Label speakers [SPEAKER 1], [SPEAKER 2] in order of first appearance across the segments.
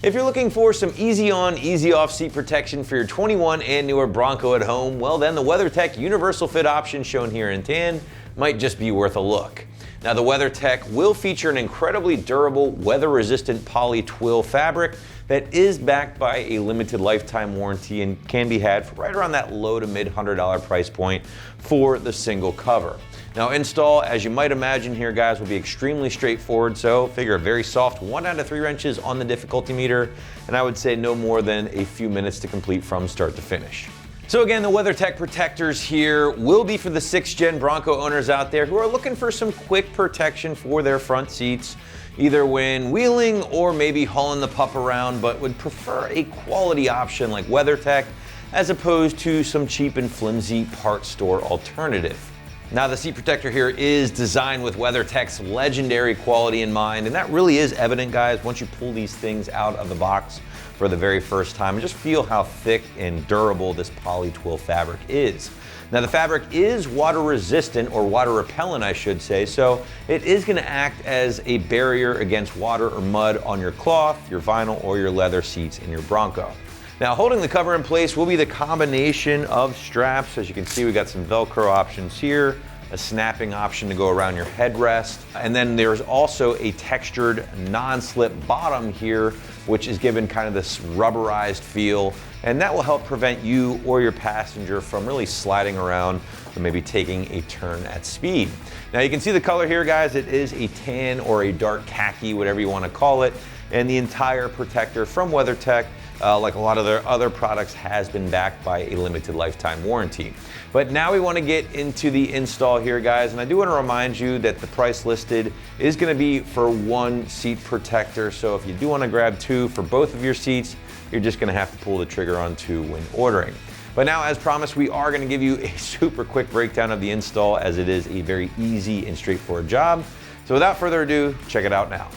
[SPEAKER 1] If you're looking for some easy on, easy off seat protection for your 21 and newer Bronco at home, well then the WeatherTech Universal Fit option shown here in tan might just be worth a look. Now the WeatherTech will feature an incredibly durable, weather-resistant poly twill fabric that is backed by a limited lifetime warranty and can be had for right around that low to mid $100 price point for the single cover. Now install, as you might imagine here guys, will be extremely straightforward, so figure a very soft 1 out of 3 wrenches on the difficulty meter, and I would say no more than a few minutes to complete from start to finish. So again, the WeatherTech protectors here will be for the 6th gen Bronco owners out there who are looking for some quick protection for their front seats, either when wheeling or maybe hauling the pup around, but would prefer a quality option like WeatherTech as opposed to some cheap and flimsy part store alternative. Now the seat protector here is designed with WeatherTech's legendary quality in mind, and that really is evident guys once you pull these things out of the box for the very first time and just feel how thick and durable this poly twill fabric is. Now the fabric is water resistant, or water repellent I should say, so it is going to act as a barrier against water or mud on your cloth, your vinyl, or your leather seats in your Bronco. Now holding the cover in place will be the combination of straps. As you can see, we got some Velcro options here, a snapping option to go around your headrest, and then there's also a textured non-slip bottom here, which is given kind of this rubberized feel, and that will help prevent you or your passenger from really sliding around or maybe taking a turn at speed. Now you can see the color here guys, it is a tan or a dark khaki, whatever you want to call it, and the entire protector from WeatherTech, like a lot of their other products, has been backed by a limited lifetime warranty. But now we want to get into the install here guys, and I do want to remind you that the price listed is going to be for 1 seat protector, so if you do want to grab 2 for both of your seats, you're just going to have to pull the trigger on 2 when ordering. But now, as promised, we are going to give you a super quick breakdown of the install, as it is a very easy and straightforward job. So without further ado, check it out now.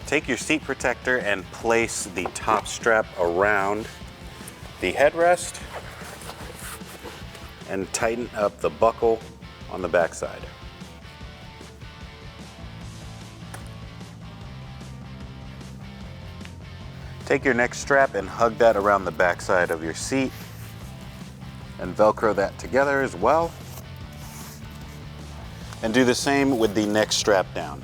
[SPEAKER 2] Take your seat protector and place the top strap around the headrest and tighten up the buckle on the back side. Take your next strap and hug that around the back side of your seat and Velcro that together as well. And do the same with the next strap down.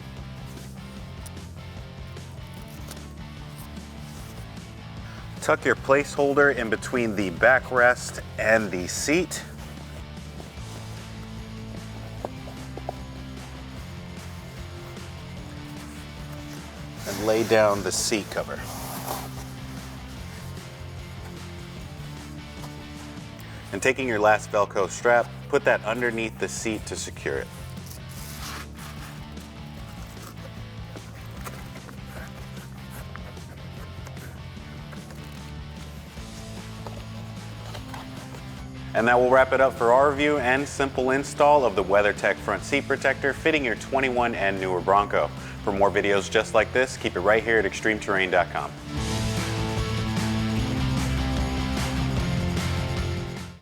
[SPEAKER 2] Tuck your placeholder in between the backrest and the seat. And lay down the seat cover. And taking your last Velcro strap, put that underneath the seat to secure it. And that will wrap it up for our review and simple install of the WeatherTech front seat protector fitting your 21 and newer Bronco. For more videos just like this, keep it right here at extremeterrain.com.